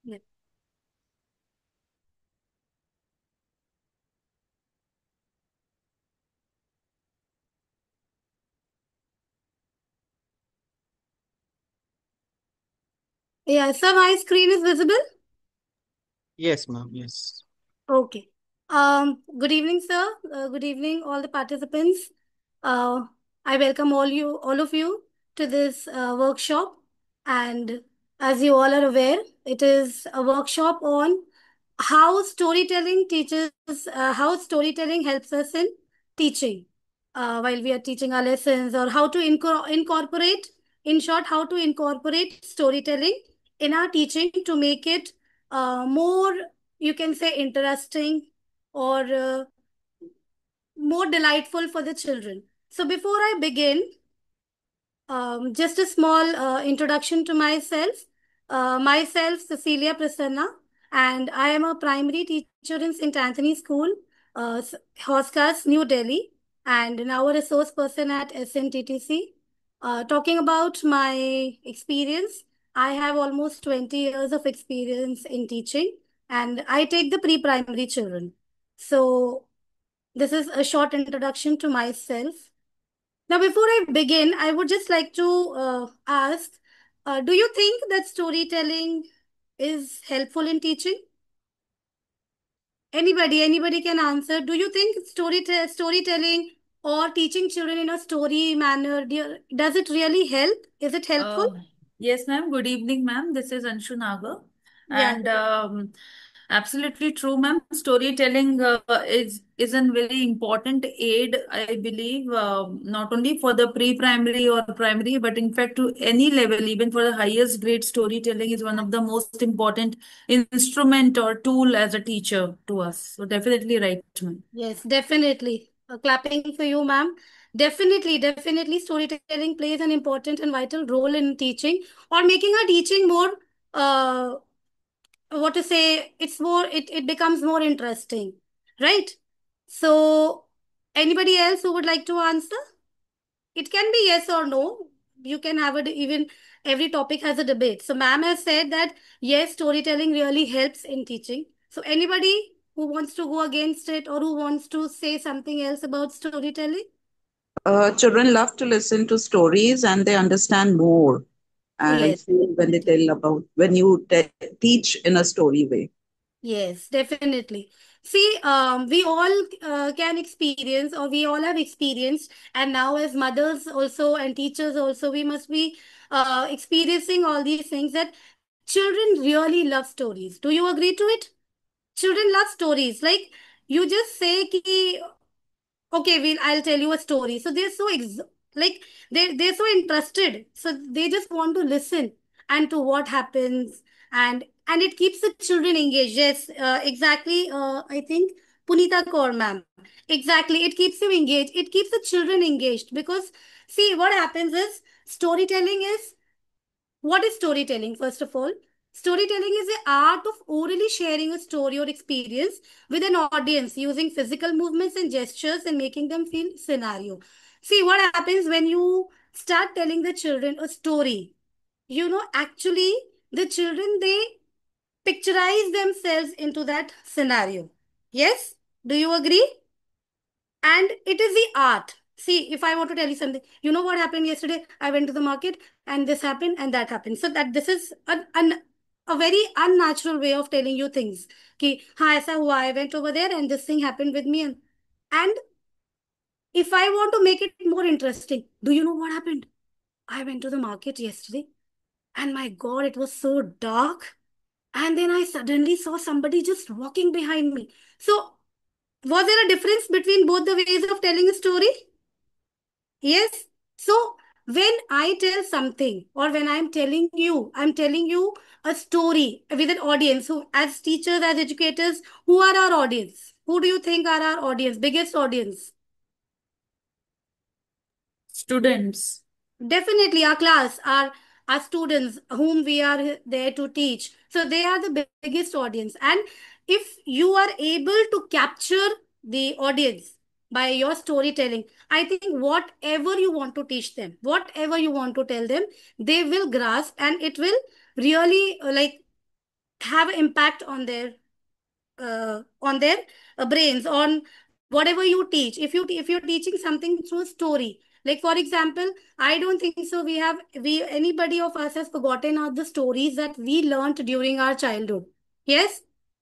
Yeah, yeah, so my screen is visible. Yes, ma'am. Yes. Okay. Good evening, sir. Good evening, all the participants. Uh, I welcome all of you to this workshop. And as you all are aware, it is a workshop on how storytelling helps us in teaching, while we are teaching our lessons, or how to incorporate, in short, how to incorporate storytelling in our teaching to make it more, you can say, interesting, or more delightful for the children. So before I begin, just a small introduction to myself. Myself, Cecilia Prasanna, and I am a primary teacher in St. Anthony School, Hoskas, New Delhi, and now a resource person at SNTTC. Talking about my experience, I have almost 20 years of experience in teaching, and I take the pre-primary children. So this is a short introduction to myself. Now, before I begin, I would just like to ask, do you think that storytelling is helpful in teaching? Anybody can answer. Do you think storytelling or teaching children in a story manner, does it really help? Is it helpful? Uh, yes, ma'am. Good evening, ma'am. This is Anshu Nagar. Yeah. And absolutely true, ma'am. Storytelling is a very important aid, I believe, not only for the pre-primary or primary, but in fact to any level, even for the highest grade, storytelling is one of the most important instrument or tool as a teacher to us. So definitely right, ma'am. Yes, definitely. Clapping for you, ma'am. Definitely, storytelling plays an important and vital role in teaching, or making our teaching more, uh, what to say, it becomes more interesting, right? So, anybody else who would like to answer? It can be yes or no. You can have it, even every topic has a debate. So, ma'am has said that yes, storytelling really helps in teaching. So, anybody who wants to go against it, or who wants to say something else about storytelling? Children love to listen to stories and they understand more and Yes, feel when they definitely. tell about when you teach in a story way. Yes, definitely. See, we all can experience, or we all have experienced, and now as mothers also and teachers also, we must be experiencing all these things, that children really love stories. Do you agree to it? Children love stories. Like, you just say ki, okay, I'll tell you a story. So they're so like, they're so interested. So they just want to listen and to what happens, and it keeps the children engaged. Yes, exactly. I think Punita Kaur ma'am. Exactly, it keeps you engaged. It keeps the children engaged, because see, what happens is, storytelling is, what is storytelling, first of all? Storytelling is the art of orally sharing a story or experience with an audience, using physical movements and gestures and making them feel scenario. See, what happens when you start telling the children a story? Actually, the children, they picturize themselves into that scenario. Yes? Do you agree? And it is the art. See, if I want to tell you something, you know what happened yesterday? I went to the market, and this happened and that happened. So that this is a very unnatural way of telling you things. Ki, हाँ ऐसा हुआ, I went over there and this thing happened with me. And if I want to make it more interesting, do you know what happened? I went to the market yesterday, and my God, it was so dark. And then I suddenly saw somebody just walking behind me. So, was there a difference between both the ways of telling a story? Yes. So when I tell something, or when I'm telling you a story with an audience, who, as teachers, as educators, who are our audience? Who do you think are our audience, biggest audience? Students. Definitely our class, our students whom we are there to teach. So they are the biggest audience. And if you are able to capture the audience by your storytelling, I think whatever you want to teach them, whatever you want to tell them, they will grasp, and it will really, like, have an impact on their brains, on whatever you teach. If you're teaching something through a story, like for example, I don't think so we anybody of us has forgotten all the stories that we learned during our childhood. Yes,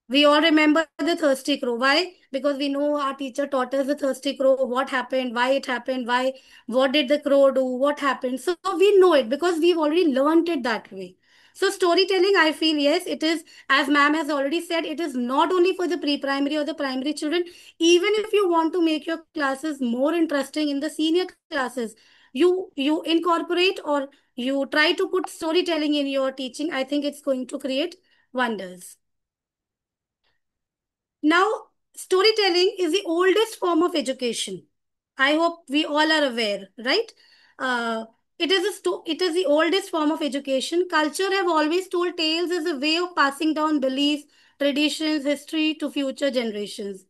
we all remember the thirsty crow. Why? Because we know our teacher taught us the thirsty crow, what happened, why it happened, why, what did the crow do, what happened. So we know it because we've already learned it that way. So storytelling, I feel, yes, it is, as ma'am has already said, it is not only for the pre-primary or the primary children. Even if you want to make your classes more interesting in the senior classes, you incorporate or you try to put storytelling in your teaching. I think it's going to create wonders. Now, storytelling is the oldest form of education. I hope we all are aware, right? Uh, it is the oldest form of education. Culture have always told tales as a way of passing down beliefs, traditions, history to future generations.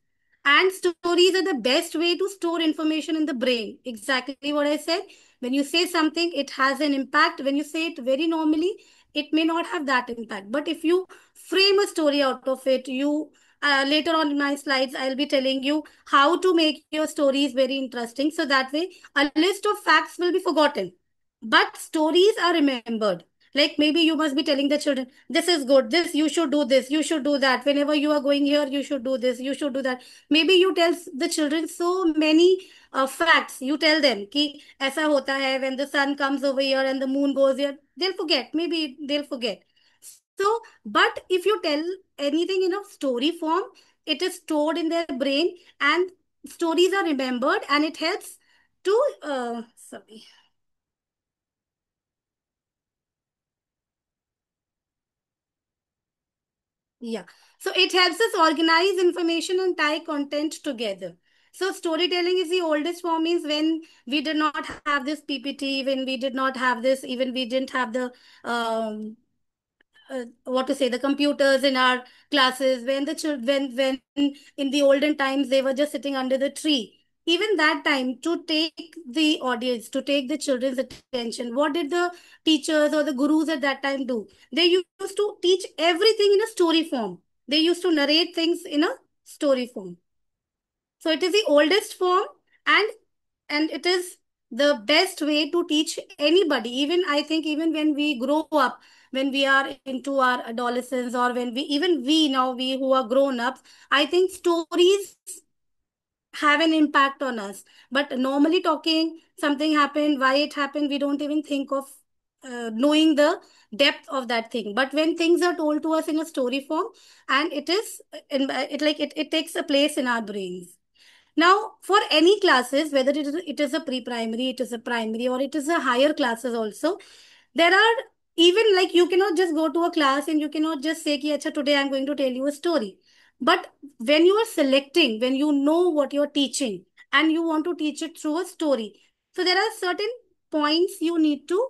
And stories are the best way to store information in the brain. Exactly what I said. When you say something, it has an impact. When you say it very normally, it may not have that impact. But if you frame a story out of it, you later on in my slides, I'll be telling you how to make your stories very interesting. So that way, a list of facts will be forgotten, but stories are remembered. Like maybe you must be telling the children, this is good, this, you should do this, you should do that. Whenever you are going here, you should do this, you should do that. Maybe you tell the children so many facts. You tell them ki aisa hota hai when the sun comes over here and the moon goes here. They'll forget. Maybe they'll forget. So, but if you tell anything in a story form, it is stored in their brain and stories are remembered and it helps to, sorry. Yeah. So it helps us organize information and tie content together. So storytelling is the oldest form, means when we did not have this PPT, when we did not have this, even we didn't have the what to say, the computers in our classes, when the children, when in the olden times they were just sitting under the tree. Even that time, to take the audience, to take the children's attention, what did the teachers or the gurus at that time do? They used to teach everything in a story form. They used to narrate things in a story form. So it is the oldest form, and it is the best way to teach anybody. Even I think even when we grow up, when we are into our adolescence, or when we, even we now, we who are grown ups, I think stories have an impact on us. But normally talking, something happened, why it happened, we don't even think of knowing the depth of that thing. But when things are told to us in a story form, and it is it like it takes a place in our brains. Now, for any classes, whether it is a pre-primary, it is a primary, or it is a higher classes also, there are, even like you cannot just go to a class and you cannot just say, ki, Acha, today I'm going to tell you a story. But when you are selecting, when you know what you're teaching and you want to teach it through a story, so there are certain points you need to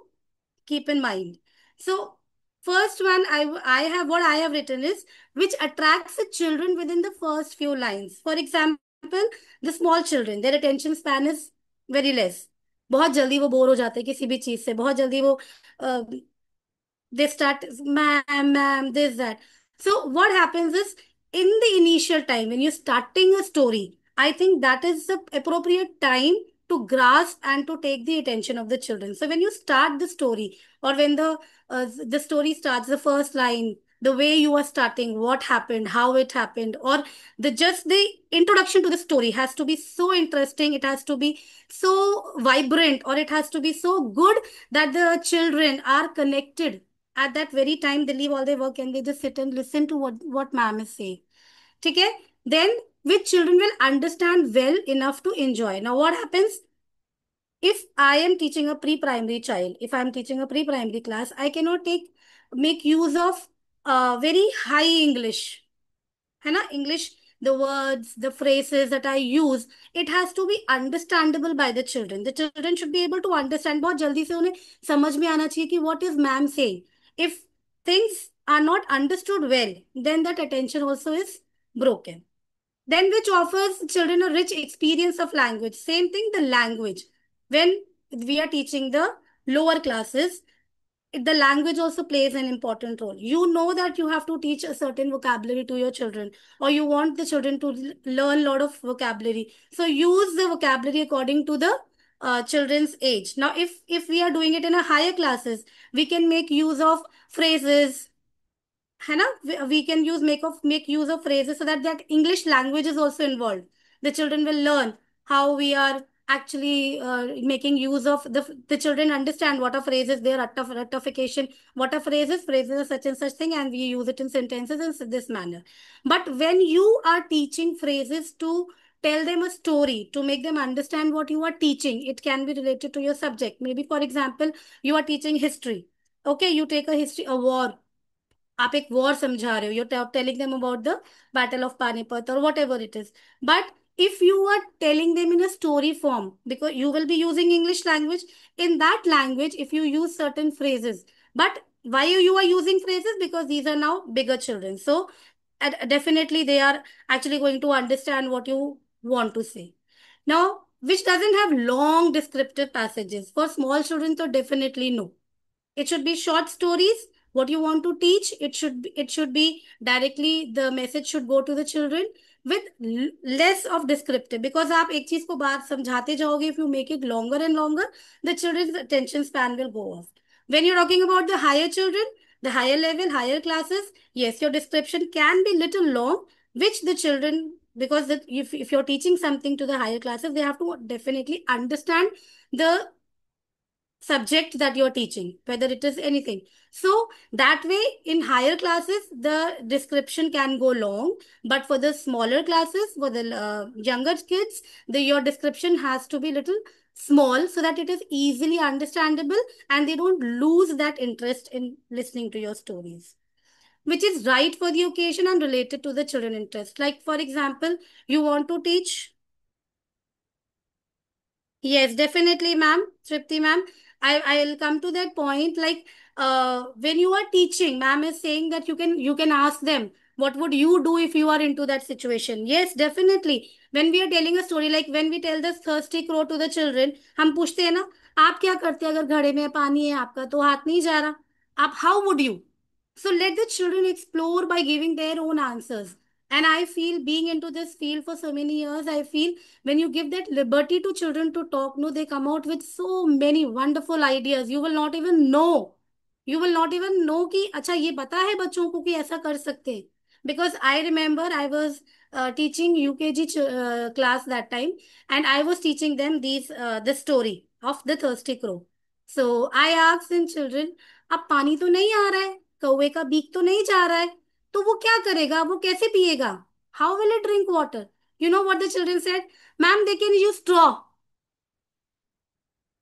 keep in mind. So, first one, I have, what I have written is which attracts the children within the first few lines. For example, the small children, their attention span is very less. बहुत जल्दी वो bore हो जाते हैं किसी भी चीज से, बहुत जल्दी वो they start, ma'am, this, that. So what happens is, in the initial time when you're starting a story, I think that is the appropriate time to grasp and to take the attention of the children. So when you start the story, or when the story starts, the first line, the way you are starting, what happened, how it happened, or the just the introduction to the story has to be so interesting, it has to be so vibrant, or it has to be so good that the children are connected at that very time. They leave all their work and they just sit and listen to what ma'am is saying. Okay? Then which children will understand well enough to enjoy. Now what happens if I am teaching a pre-primary child? If I am teaching a pre-primary class, I cannot make use of very high English. है ना? English, the words, the phrases that I use, it has to be understandable by the children. The children should be able to understand. बहुत जल्दी से उन्हें समझ में आना चाहिए कि what is ma'am saying. If things are not understood well, then that attention also is broken. Then which offers children a rich experience of language. Same thing, the language. When we are teaching the lower classes, the language also plays an important role. You know that you have to teach a certain vocabulary to your children, or you want the children to learn a lot of vocabulary. So use the vocabulary according to the children's age. Now, if we are doing it in a higher classes, we can make use of phrases, है ना? We can make use of phrases so that English language is also involved. The children will learn how we are actually making use of the children understand what are phrases, their rectification, what are phrases are such and such thing, and we use it in sentences in this manner. But when you are teaching phrases to tell them a story, to make them understand what you are teaching, it can be related to your subject. Maybe for example, you are teaching history. Okay, you take a history, a war, आप एक war समझा रहे हो, you're telling them about the battle of Panipat or whatever it is. But if you are telling them in a story form, because you will be using English language, in that language if you use certain phrases, but why you are using phrases? Because these are now bigger children, so definitely they are actually going to understand what you want to say. Now, which doesn't have long descriptive passages. For small children, so definitely no. It should be short stories. What you want to teach, it should be directly, the message should go to the children with less of descriptive. Because आप एक चीज को बात समझाते जाओगे, if you make it longer and longer, the children's attention span will go off. When you're talking about the higher children, the higher level, higher classes, yes, your description can be little long, which the children, because if you're teaching something to the higher classes, they have to definitely understand the subject that you're teaching, whether it is anything. So that way, in higher classes, the description can go long, but for the smaller classes, for the younger kids, your description has to be little small so that it is easily understandable and they don't lose that interest in listening to your stories, which is right for the occasion and related to the children interest. Like for example, you want to teach. Yes, definitely, ma'am. Tripti, ma'am. I'll come to that point. Like, when you are teaching, ma'am is saying that you can ask them, what would you do if you are into that situation? Yes, definitely. When we are telling a story, like when we tell the thirsty crow to the children, हम पूछते हैं ना, आप क्या करते अगर घड़े में पानी है आपका तो हाथ नहीं जा रहा, आप how would you? So let the children explore by giving their own answers. And I feel, being into this field for so many years, I feel when you give that liberty to children to talk, no, they come out with so many wonderful ideas. You will not even know कि अच्छा ये पता है बच्चों को कि ऐसा कर सकते हैं. Because I remember I was teaching UKG class that time, and I was teaching them the story of the thirsty crow. So I asked in children, अब पानी तो नहीं आ रहा है, कौवे का बीक तो नहीं जा रहा है, तो वो क्या करेगा, वो कैसे पिएगा? How will it drink water? You know what the children said? Ma'am, they can use straw.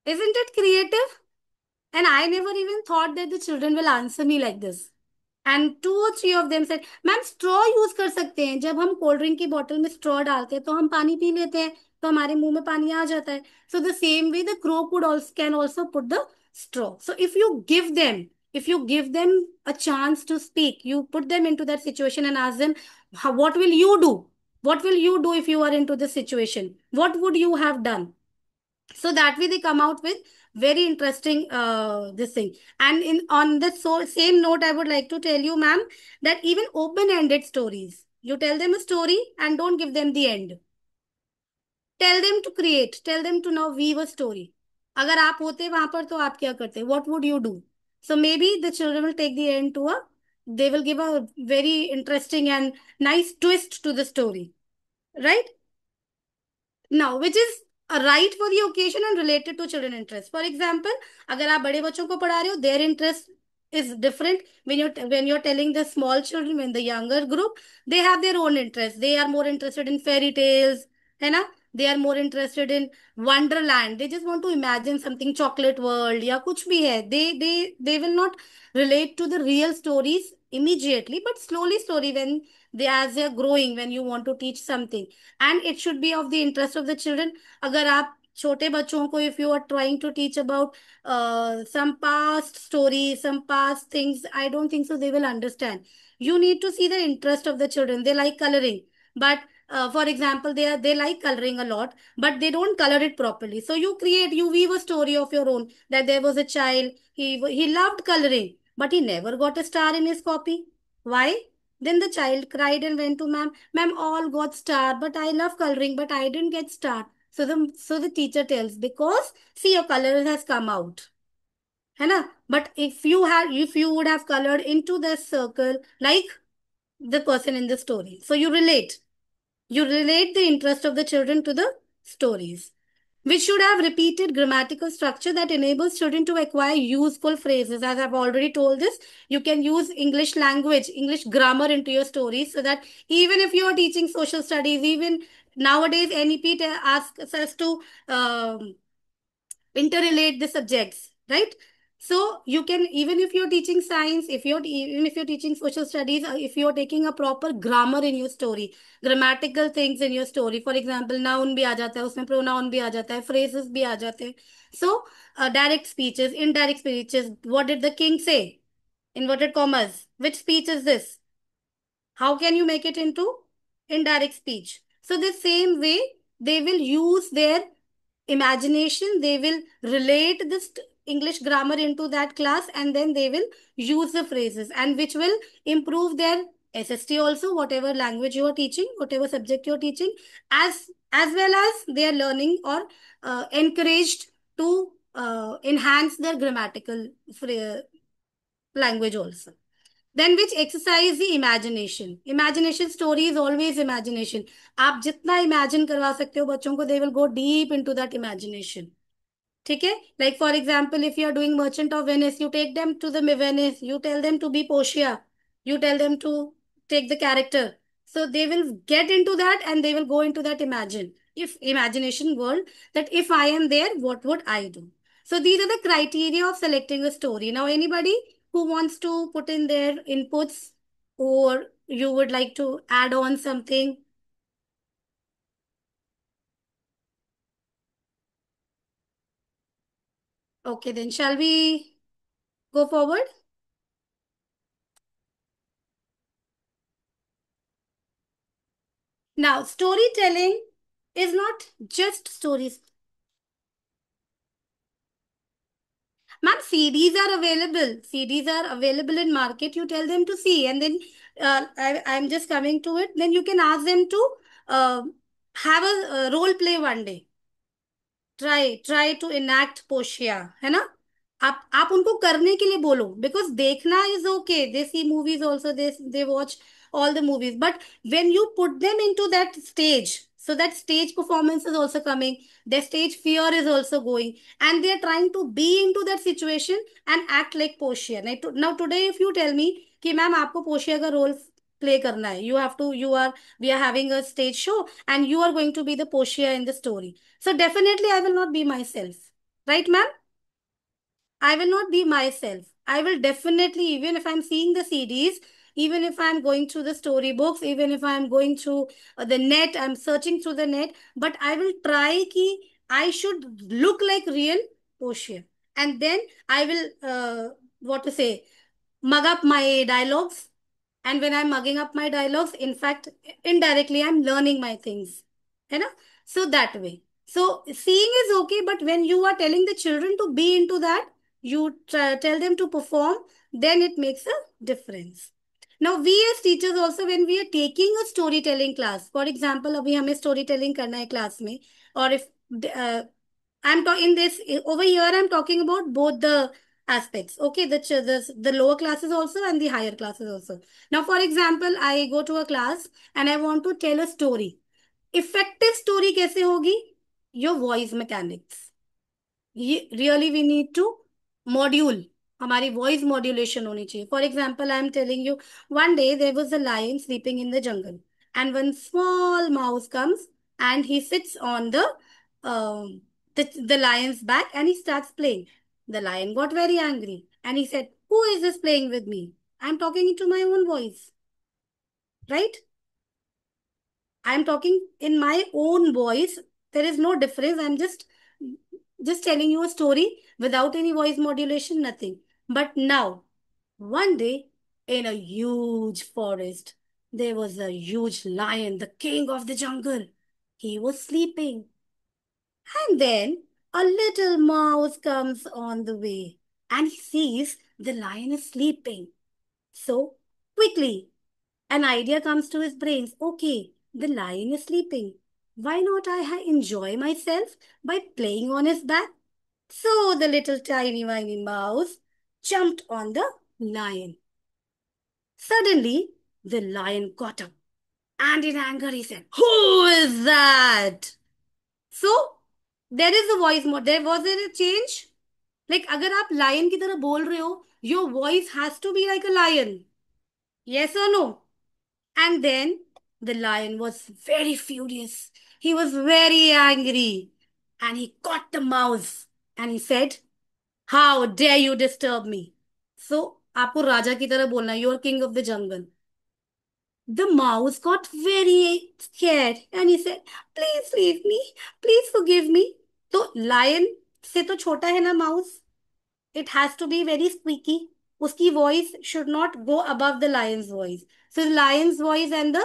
Isn't it creative? And I never even thought that the children will answer me like this. And two or three of them said, ma'am straw use कर सकते हैं, जब हम cold drink की बोतल में straw डालते हैं तो हम पानी पी लेते हैं, तो हमारे मुंह में पानी आ जाता है. So the same way the crow could also can also put the straw. So if you give them a chance to speak, you put them into that situation and ask them, what will you do? What will you do if you are into this situation? What would you have done? So that way they come out with very interesting this thing. And in on the same note, I would like to tell you, ma'am, that even open ended stories, you tell them a story and don't give them the end. Tell them to create, tell them to now weave a story. अगर आप होते वहां पर तो आप क्या करते? What would you do? So maybe the children will take the end to a, they will give a very interesting and nice twist to the story, right? Now, which is a right for the occasion and related to children interest. For example, अगर आप बड़े बच्चों को पढ़ा रहे हो, their interest is different. When you're telling the small children, when the younger group, they have their own interest. They are more interested in fairy tales, है ना? They are more interested in wonderland. They just want to imagine something, chocolate world या कुछ भी है. They will not relate to the real stories immediately, but slowly when they, as they are growing, when you want to teach something, and it should be of the interest of the children. अगर आप छोटे बच्चों को, if you are trying to teach about some past stories, some past things, I don't think so they will understand. You need to see the interest of the children. They like coloring, but for example, they like coloring a lot, but they don't color it properly. So you weave a story of your own, that there was a child, he loved coloring, but he never got a star in his copy. Why? Then the child cried and went to ma'am. Ma'am, all got star, but I love coloring, but I didn't get star. So the teacher tells, because see, your color has come out, है ना? But if you would have colored into the circle like the person in the story, so you relate the interest of the children to the stories. We should have repeated grammatical structure that enables children to acquire useful phrases. As I've already told this, you can use English language, English grammar into your stories, so that even if you are teaching social studies, even nowadays NEP asks us to interrelate the subjects, right? So you can, even if you're teaching science, even if you're teaching social studies, if you're taking a proper grammar in your story, grammatical things in your story, for example, noun भी आ जाता है उसमें, pronoun भी आ जाता है, phrases भी आ जाते हैं. So direct speeches, indirect speeches, what did the king say, inverted commas, which speech is this? How can you make it into indirect speech? So the same way, they will use their imagination, they will relate this English grammar into that class, and then they will use the phrases, and which will improve their SST also, whatever language you are teaching, whatever subject you are teaching, as well as they are learning or encouraged to enhance their grammatical language also. Then which exercise the imagination story is always imagination. आप जितना imagine करवा सकते हो बच्चों को, they will go deep into that imagination. ठीक है? Like for example, if you are doing Merchant of Venice, you take them to the Venice, you tell them to be Portia, you tell them to take the character, so they will get into that and they will go into that imagination world, that if I am there, what would I do? So these are the criteria of selecting a story. Now anybody who wants to put in their inputs, or you would like to add on something? Okay, then shall we go forward? Now, storytelling is not just stories. Ma'am, CDs are available. CDs are available in market. You tell them to see, and then I'm just coming to it. Then you can ask them to uh, have a role play one day. Try to enact पोशिया, है ना? आप उनको करने के लिए बोलो, because देखना is okay, they see movies also, they watch all the movies, but when you put them into that stage, so that stage performance is also coming, their stage fear is also going, and they are trying to be into that situation and act like Portia. Now today if you tell me कि ma'am आपको पोशिया का role play करना है, you are we are having a stage show and you are going to be the Portia in the story, so definitely I will not be myself, right ma'am? I will not be myself. I will definitely, even if I'm seeing the CDs, even if I'm going through the storybooks, even if I'm going through the net, I'm searching through the net, but I will try ki I should look like real Portia. And then I will, what to say, mug up my dialogues. And when I'm mugging up my dialogues, in fact, indirectly, I'm learning my things. You know? So that way. So seeing is okay, but when you are telling the children to be into that, tell them to perform, then it makes a difference. Now, we as teachers also, when we are taking a storytelling class, for example, अभी हमें storytelling करना है class में, or if uh, I'm talking this over here, I'm talking about both the aspects. Okay, the lower classes also and the higher classes also. Now, for example, I go to a class and I want to tell a story. Effective story कैसे होगी? Your voice mechanics. ये really we need to module, हमारी voice modulation होनी चाहिए. For example, I am telling you, one day there was a lion sleeping in the jungle, and one small mouse comes and he sits on um, the lion's back and he starts playing. The lion got very angry and he said, "Who is this playing with me? I'm talking into my own voice, right? I'm talking in my own voice. There is no difference. I'm just telling you a story without any voice modulation, nothing. But now, one day in a huge forest, There was a huge lion, the king of the jungle. He was sleeping. And then a little mouse comes on the way and he sees the lion is sleeping. So, quickly, an idea comes to his brains. Okay, the lion is sleeping. Why not enjoy myself by playing on his back? So the little tiny whiny mouse jumped on the lion. Suddenly, the lion got up and in anger he said, "Who is that?" So there is a voice mode. There was there a change? Like अगर आप lion की तरह बोल रहे हो, your voice has to be like a lion. Yes or no? And then the lion was very furious. He was very angry. And he caught the mouse. And he said, "How dare you disturb me?" So, आपको राजा की तरह बोलना है, you're king of the jungle. The mouse got very scared and he said, "Please leave me. Please forgive me." तो lion से तो छोटा है ना mouse. It has to be very squeaky. Uski voice should not go above the lion's voice. So the lion's voice and the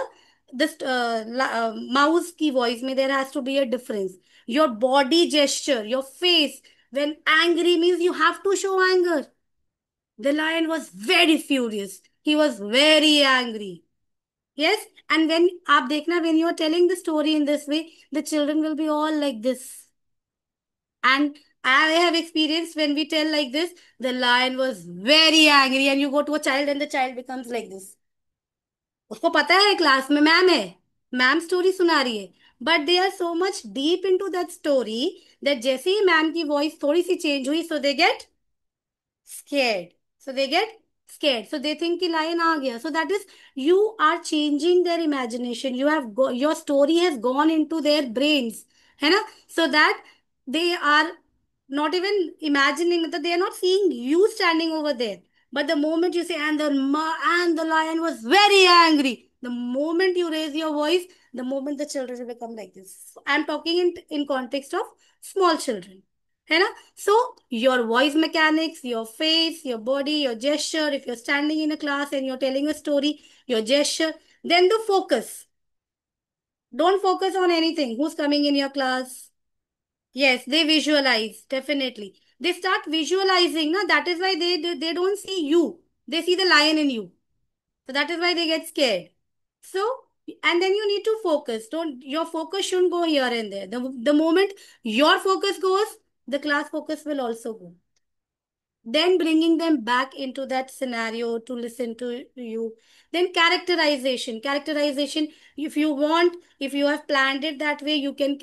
mouse ki voice mein there has to be a difference. Your body gesture, your face, when angry means you have to show anger. The lion was very furious. He was very angry. Yes, and when aap dekhna, when you are telling the story in this way, the children will be all like this. And I have experienced when we tell like this, the lion was very angry, and you go to a child and the child becomes like this. उसको पता है class में ma'am है, ma'am story सुना रही है, but they are so much deep into that story that जैसे ही मैम की वॉइस थोड़ी सी चेंज हुई, so they get scared. So they get scared. So they think कि lion आ गया. So that is, you are changing their imagination. Your story has gone into their brains, है ना? So that they are not even imagining that they are not seeing you standing over there. But the moment you say, and the lion was very angry, the moment you raise your voice, the moment the children will become like this. I'm talking in context of small children. है ना? So your voice mechanics, your face, your body, your gesture, if you're standing in a class and you're telling a story, your gesture, then the focus. Don't focus on anything. Who's coming in your class? Yes, they visualize, definitely. They start visualizing. Na? That is why they don't see you. They see the lion in you. So that is why they get scared. So, and then you need to focus. Don't, your focus shouldn't go here and there. The moment your focus goes, the class focus will also go, then bringing them back into that scenario to listen to you. Then characterization, if you want, if you have planned it that way, you can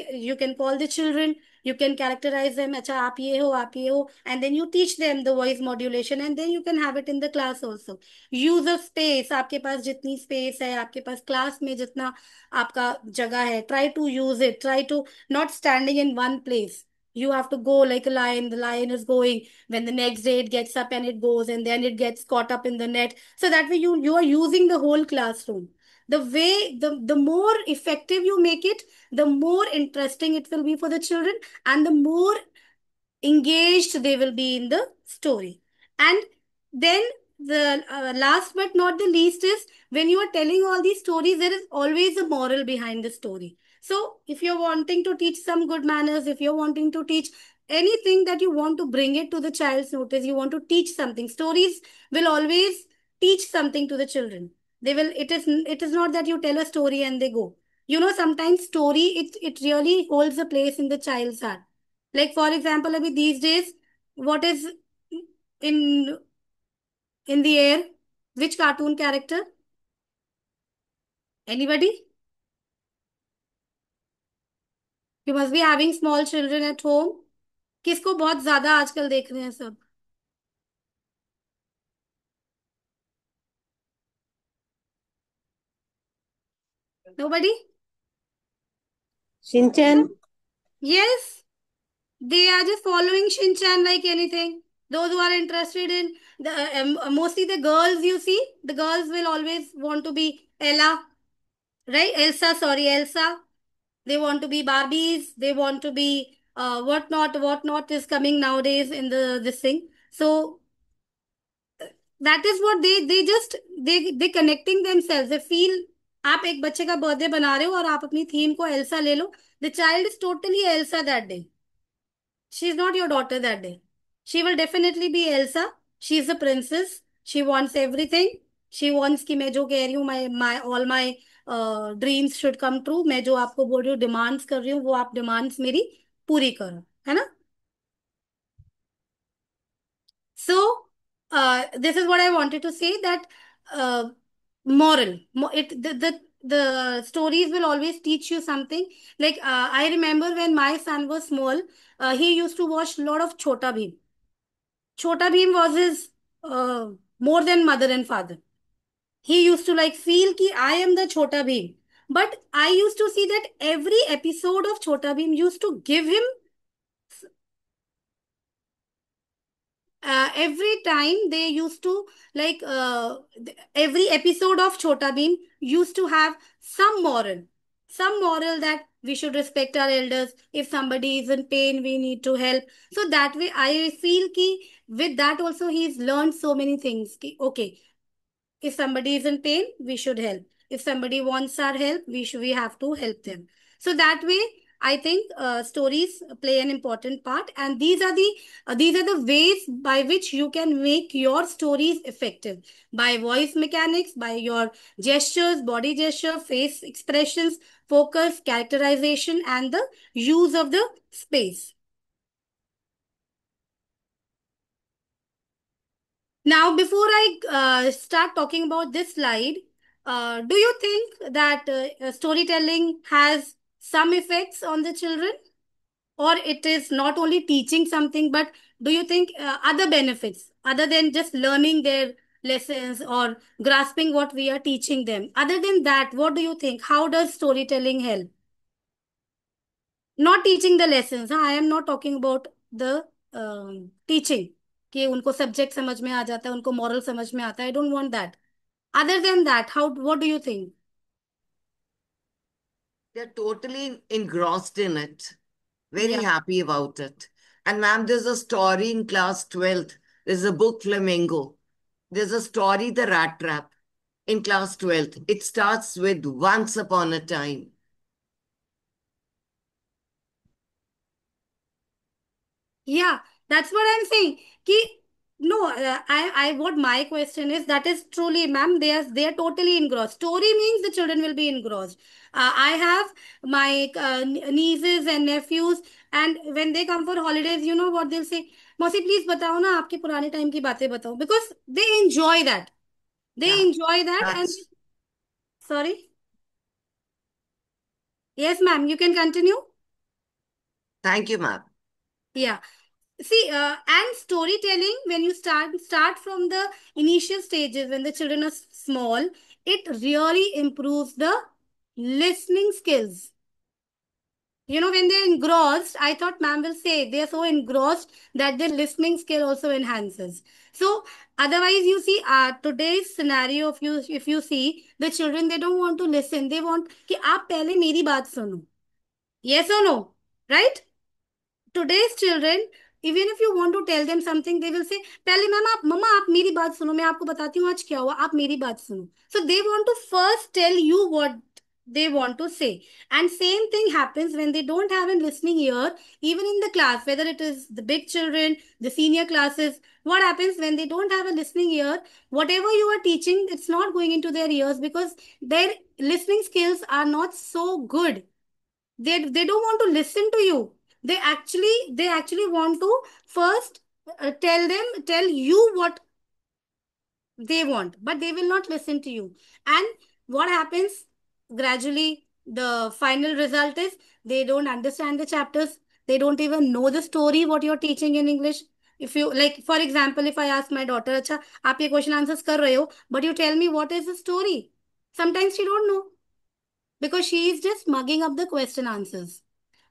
call the children, you can characterize them, acha aap ye ho, and then you teach them the voice modulation, and then you can have it in the class also. Use of space, आपके पास जितनी space है, आपके पास class में जितना आपका जगह है, try to use it, try to not standing in one place. You have to go like a lion, the lion is going, when the next day it gets up and it goes, and then it gets caught up in the net. So that way you are using the whole classroom. The way, the more effective you make it, the more interesting it will be for the children, and the more engaged they will be in the story. And then the last but not the least is, when you are telling all these stories, there is always a moral behind the story. So if you're wanting to teach some good manners, if you're wanting to teach anything that you want to bring it to the child's notice, you want to teach something, stories will always teach something to the children. They will, it is not that you tell a story and they go. Sometimes story, it really holds a place in the child's heart. Like for example, abhi these days, what is in in the air? Which cartoon character? Anybody? You must be having small children at home. किसको बहुत ज्यादा आजकल देख रहे हैं सब? Nobody? Shinchan. Yes, they are just following Shinchan like anything. Those who are interested in mostly the girls, you see, the girls will always want to be Ella, right? Elsa, sorry, Elsa. They want to be Barbies. They want to be what not is coming nowadays in the this thing. So that is what they just they connecting themselves. They feel, आप एक बच्चे का birthday बना रहे हो और आप अपनी थीम को एल्सा ले लो. The child is totally Elsa that day. She is not your daughter that day. She will definitely be Elsa. She is a princess. She wants everything. She wants कि मैं जो कह रही हूँ, my all my dreams should come true. मैं जो आपको बोल रही हूँ, demands कर रही हूँ, वो आप demands मेरी पूरी करो, है ना? So, this is what I wanted to say, that uh, moral, the stories will always teach you something. Like I remember when my son was small, he used to watch a lot of Chota Bheem. Chota Bheem was his more than mother and father. He used to like feel ki I am the Chota Bheem. But I used to see that every episode of Chota Bheem used to give him, every time they used to like every episode of Chota Bheem used to have some moral that we should respect our elders. If somebody is in pain, we need to help. So that way, I feel ki with that also he's learned so many things. Ki, okay, if somebody is in pain, we should help. If somebody wants our help, we have to help them. So that way, I think stories play an important part, and these are the ways by which you can make your stories effective, by voice mechanics, by your gestures, body gesture, face expressions, focus, characterization, and the use of the space. Now, before I start talking about this slide, do you think that storytelling has some effects on the children, or it is not only teaching something, but do you think other benefits other than just learning their lessons or grasping what we are teaching them? Other than that, what do you think? How does storytelling help? Not teaching the lessons. हाँ, I am not talking about the teaching कि उनको subject समझ में आ जाता है, उनको moral समझ में आता है. I don't want that. Other than that, how, what do you think? They're totally engrossed in it, very Yeah. happy about it. And ma'am, there's a story in class 12th. There's a book, Flamingo. There's a story, The Rat Trap, in class 12th. It starts with Once Upon a Time. Yeah, that's what I'm saying. Ki, no, what my question is, that is truly, ma'am, they are totally engrossed. Story means the children will be engrossed. I have my nieces and nephews, and when they come for holidays, you know what they'll say? Mausi, please बताओ ना आपके पुराने time की बातें बताओ, because they enjoy that. They Yeah, enjoy that, and that's, sorry. Yes, ma'am, you can continue. thank you, ma'am. Yeah. See, and storytelling, when you start from the initial stages when the children are small, it really improves the listening skills. You know, when they're engrossed, I thought ma'am will say they're so engrossed that their listening skill also enhances. So otherwise, you see, today's scenario, if you see the children, they don't want to listen. They want कि आप पहले मेरी बात सुनो. Yes or no? Right? Today's children, even if you want to tell them something, they will say, पहले ma'am आप मम्मा आप मेरी बात सुनो, मैं आपको बताती हूँ आज क्या हुआ, आप मेरी बात सुनो. So they want to first tell you what they want to say. And same thing happens when they don't have a listening ear, even in the class, whether it is the big children, the senior classes. What happens when they don't have a listening ear? Whatever you are teaching, it's not going into their ears because their listening skills are not so good. They don't want to listen to you. They actually want to first tell you what they want, but they will not listen to you. And what happens gradually, the final result is they don't understand the chapters. They don't even know the story what you're teaching in English. If you like, for example, if I ask my daughter, अच्छा आप ये question answers कर रहे हो, but you tell me what is the story, sometimes she don't know because she is just mugging up the question answers.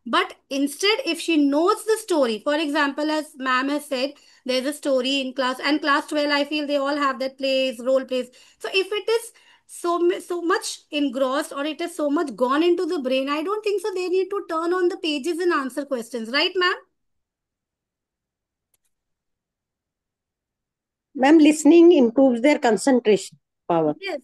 But instead, if she knows the story, for example, as ma'am has said, there's a story in class, and class 12, I feel they all have that plays, role plays. So if it is so much engrossed or it is so much gone into the brain, I don't think so. They need to turn on the pages and answer questions, right, ma'am? Ma'am, listening improves their concentration power. Yes.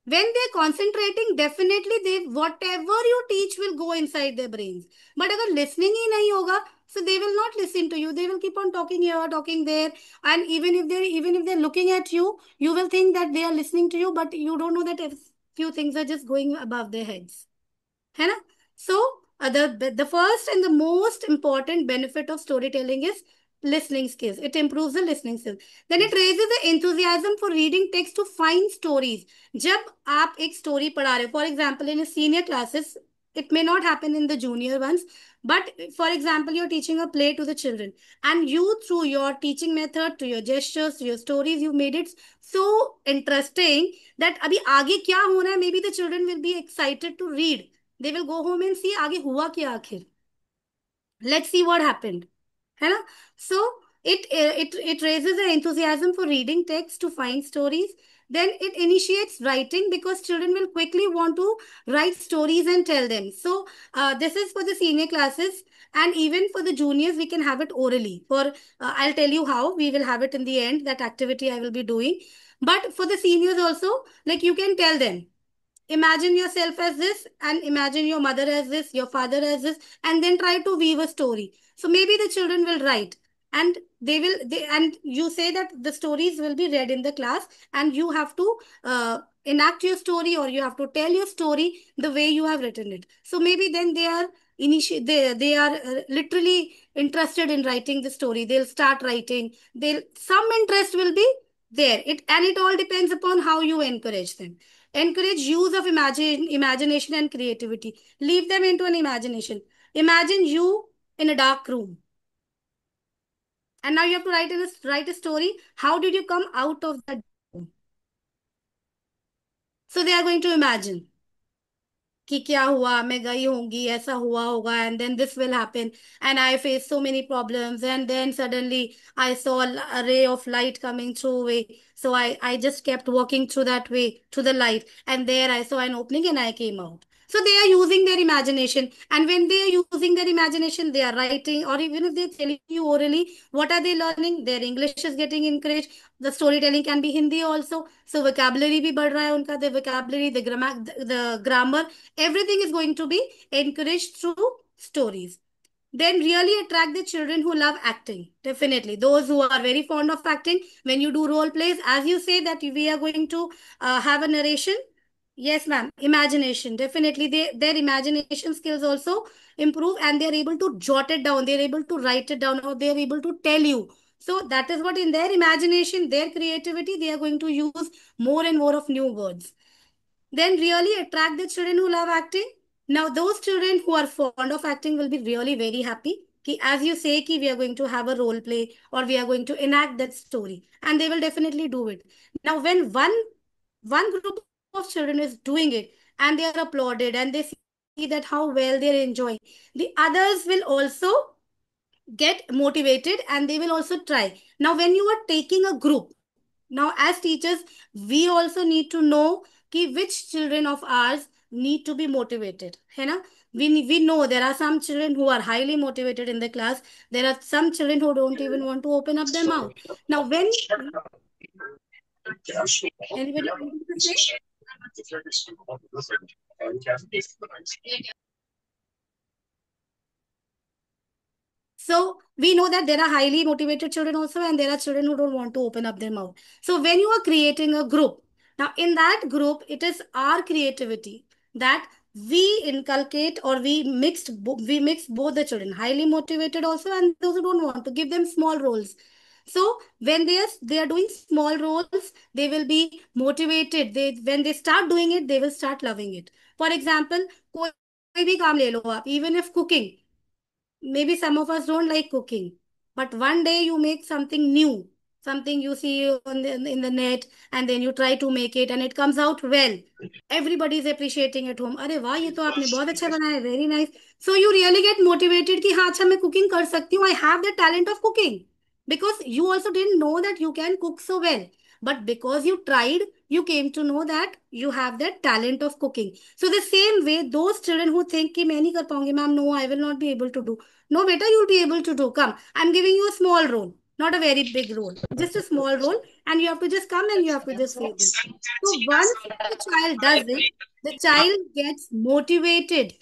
When they're concentrating, definitely they whatever you teach will go inside their brains. But अगर listening ही नहीं होगा, so they will not listen to you. They will keep on talking here, talking there, and even if they're looking at you, you will think that they are listening to you, but you don't know that if few things are just going above their heads. है ना? So the first and the most important benefit of storytelling is listening skills. It improves the listening skills. Then it raises the enthusiasm for reading text to find stories. जब आप एक story पढ़ा रहे हो, for example, in a senior classes, it may not happen in the junior ones, but for example, you're teaching a play to the children, and you, through your teaching method, to your gestures, to your stories, you made it so interesting that अभी आगे क्या होना है, maybe the children will be excited to read. They will go home and see आगे हुआ क्या आखिर. Let's see what happened. है ना? So it raises the enthusiasm for reading text to find stories. Then it initiates writing because children will quickly want to write stories and tell them. So this is for the senior classes, and even for the juniors we can have it orally. For I'll tell you how we will have it in the end. That activity I will be doing. But for the seniors also, like you can tell them, imagine yourself as this, and imagine your mother as this, your father as this, and then try to weave a story. So maybe the children will write, and and you say that the stories will be read in the class, and you have to enact your story, or you have to tell your story the way you have written it. So maybe then they are literally interested in writing the story. They'll start writing. They'll Some interest will be there. It all depends upon how you encourage them. Encourage use of imagination and creativity. Leave them into an imagination. Imagine you in a dark room, and now you have to write a story. How did you come out of that room? So they are going to imagine कि क्या हुआ, मैं गई होंगी, ऐसा हुआ होगा, and then this will happen, and I faced so many problems, and then suddenly I saw a ray of light coming through way, so I just kept walking through that way to the light, and there I saw an opening and I came out. So they are using their imagination, and when they are using their imagination, they are writing, or even if they're telling you orally, what are they learning? Their English is getting encouraged. The storytelling can be Hindi also, so vocabulary भी बढ़ रहा है उनका. The vocabulary, the grammar, everything is going to be encouraged through stories. Then really attract the children who love acting. Definitely. Those who are very fond of acting, when you do role plays, as you say that we are going to have a narration. Yes, ma'am. Imagination. Definitely. Their imagination skills also improve, and they're able to jot it down. They're able to write it down, or they're able to tell you. So that is what, in their imagination, their creativity, they are going to use more and more of new words. Then really attract the children who love acting. Now, those children who are fond of acting will be really very happy. Ki, as you say, ki we are going to have a role play, or we are going to enact that story, and they will definitely do it. Now, when one group of children is doing it, and they are applauded, and they see that how well they are enjoying, the others will also get motivated, and they will also try. Now, when you are taking a group, now as teachers, we also need to know कि which children of ours need to be motivated, है ना? We know there are some children who are highly motivated in the class. There are some children who don't even want to open up their mouth. Now, when anybody anything to say? So we know that there are highly motivated children also, and there are children who don't want to open up their mouth. So when you are creating a group, now in that group, it is our creativity that we inculcate, or we mix both the children, highly motivated also, and those who don't want to, give them small roles. So when they are doing small roles, they will be motivated. When they start doing it, they will start loving it. For example, कोई भी काम ले लो आप, even if cooking. Maybe some of us don't like cooking, but one day you make something new, something you see in the net, and then you try to make it, and it comes out well. Everybody is appreciating at home. अरे वाह, ये तो आपने बहुत अच्छा बनाया, very nice. So you really get motivated कि हाँ अच्छा मैं cooking कर सकती हूँ. I have the talent of cooking, because you also didn't know that you can cook so well, but because you tried, you came to know that you have that talent of cooking. So the same way, those children who think कि मैं नहीं कर पाऊंगी, ma'am, no, I will not be able to do. No, beta, you'll be able to do. Come, I'm giving you a small role. not a very big role, just a small role, and you have to just come and you have to just say this. So once the child does it, the child gets motivated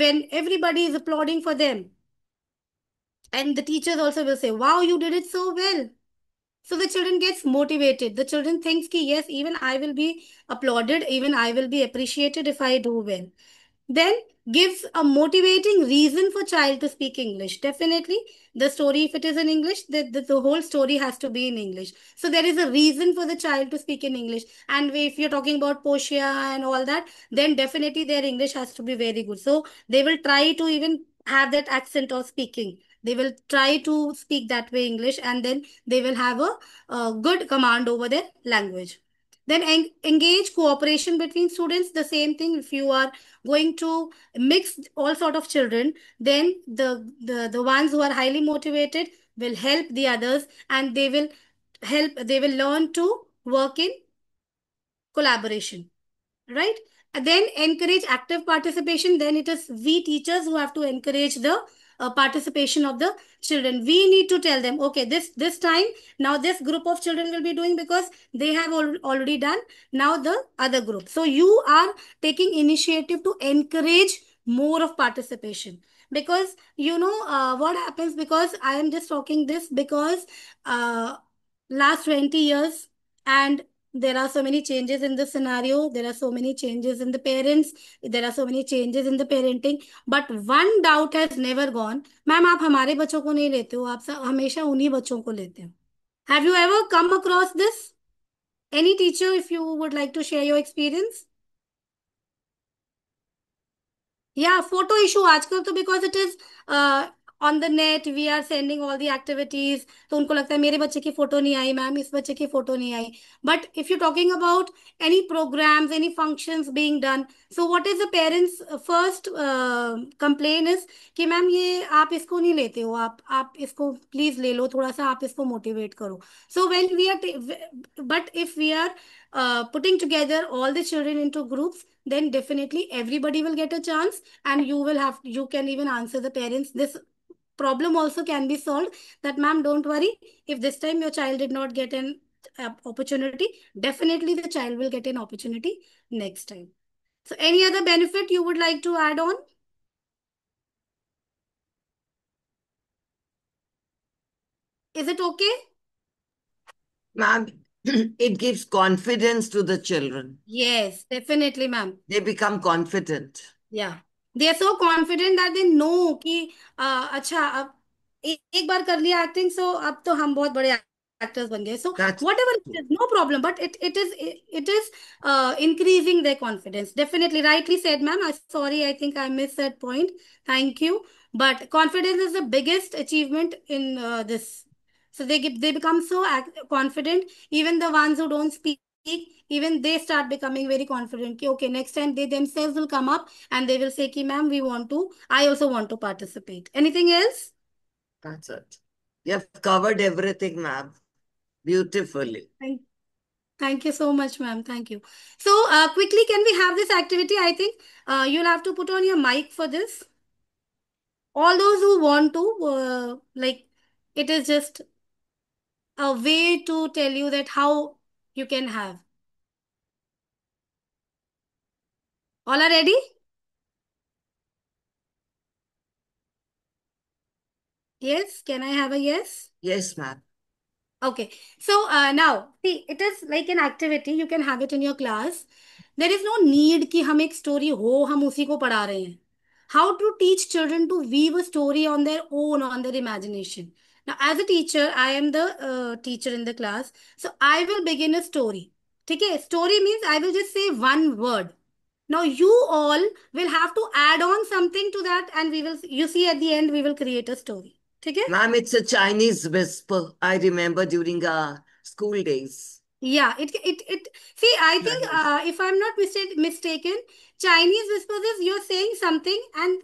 when everybody is applauding for them. And the teachers also will say, wow, you did it so well. So the children gets motivated. The children thinks ki yes, even I will be applauded, even I will be appreciated if I do well. Then gives a motivating reason for child to speak English. Definitely, the story, if it is in English, the whole story has to be in English. So there is a reason for the child to speak in English. And if you're talking about Portia and all that, then definitely their English has to be very good. So they will try to even have that accent of speaking. They will try to speak that way English, and then they will have a good command over their language. Then engage cooperation between students. The same thing, if you are going to mix all sort of children, then the ones who are highly motivated will help the others, and they will learn to work in collaboration, right? And then encourage active participation. Then it is we teachers who have to encourage the participation of the children. We need to tell them, okay, this time, now this group of children will be doing, because they have already done, now the other group. So you are taking initiative to encourage more of participation. Because what happens, because I am just talking this because last 20 years, and there are so many changes in the scenario, there are so many changes in the parents, there are so many changes in the parenting, but one doubt has never gone, ma'am आप हमारे बच्चों को नहीं लेते हो, आप सब हमेशा उन्हीं बच्चों को लेते हो. Have you ever come across this? Any teacher, if you would like to share your experience? Yeah, photo issue आजकल तो because it is on the net, we are sending all the activities. तो उनको लगता है मेरे बच्चे की photo नहीं आई मैम, इस बच्चे की फोटो नहीं आई. But if you're talking about any programs, any functions being done, so what is the parents' first complaint is कि मैम ये आप इसको नहीं लेते हो, आप इसको प्लीज ले लो, थोड़ा सा आप इसको मोटिवेट करो. So when we are but if we are putting together all the children into groups, then definitely everybody will get a chance, and you can even answer the parents. This problem also can be solved, that ma'am, don't worry, if this time your child did not get an opportunity, definitely the child will get an opportunity next time. So any other benefit you would like to add on? Is it okay? Ma'am, it gives confidence to the children. Yes, definitely, ma'am. They become confident. Yeah, they are so confident that they know कि अच्छा अब एक बार कर लिया acting, सो अब तो हम बहुत बड़े actors बन गए. So That's whatever it true. is, no problem, but it is increasing their confidence. Definitely, rightly said, ma'am. Sorry, I think I missed that point. Thank you. But confidence is the biggest achievement in this. So they become so confident. Even the ones who don't speak, even they start becoming very confident. कि, okay, next time they themselves will come up and they will say, "Ki, ma'am, I also want to participate." Anything else? That's it. You have covered everything, ma'am. Beautifully. Thank you so much, ma'am. Thank you. So, quickly, can we have this activity? I think you'll have to put on your mic for this. All those who want to, it is just a way to tell you that how you can have. All are ready? Yes? Can I have a yes? Yes, ma'am. Okay. So now, see, it is like an activity. You can have it in your class. There is no need कि हम एक story हो हम उसी को पढ़ा रहे हैं. How to teach children to weave a story on their own, on their imagination. Now, as a teacher, I am the teacher in the class. So I will begin a story. ठीक है? Story means I will just say one word. Now you all will have to add on something to that, and you see at the end, we will create a story. ठीक है? Ma'am, it's a Chinese whisper. I remember during our school days. Yeah, it. See, I think if I'm not mistaken, Chinese whispers is you're saying something, and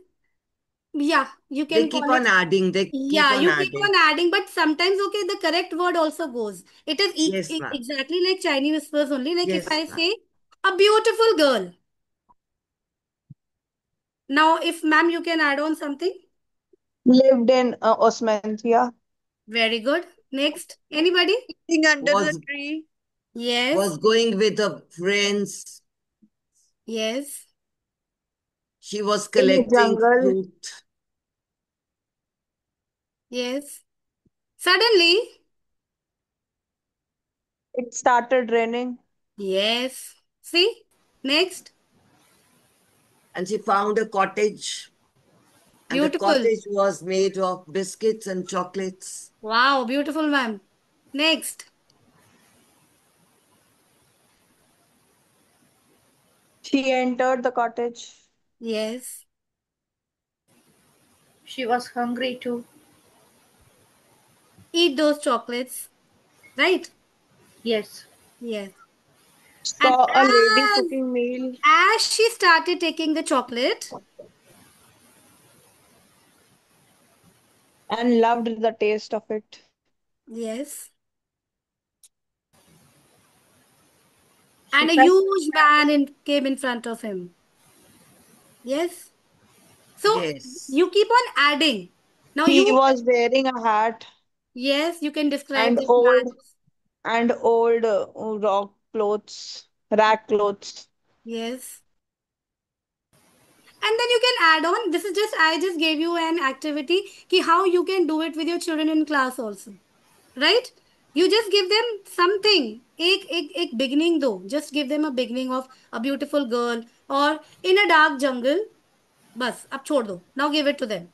yeah, you They can keep call on it. adding. They keep Yeah, on you keep adding. on adding, but sometimes okay, the correct word also goes. It is Yes, ma'am. exactly like Chinese whispers only. Like if Yes, I ma'am. say a beautiful girl. Now, if ma'am, you can add on something. Lived in Osmanthia. Very good. Next. Anybody? Sitting under the Was tree. Yes. was going with her friends. Yes. She was In the collecting jungle. fruit. Yes. Suddenly. It started raining. Yes. See? Next. And she found a cottage. And the Beautiful. cottage was made of biscuits and chocolates. Wow. Beautiful, ma'am. Next. She entered the cottage. Yes. She was hungry too. Eat those chocolates. Right? Yes. Yes. And Saw a lady as cooking meal as she started taking the chocolate, and loved the taste of it. yes, She and a felt huge came in front of him. Yes. So Yes. you keep on adding. Now He you, was wearing a hat yes, you can describe and the old plants. and old rock clothes, rag clothes. Yes. And then you can add on. This is just, I just gave you an activity ki how you can do it with your children in class also. Right? You just give them something. Ek beginning though. Just give them a beginning of a beautiful girl or in a dark jungle. Bas, ab chhod do. Now give it to them.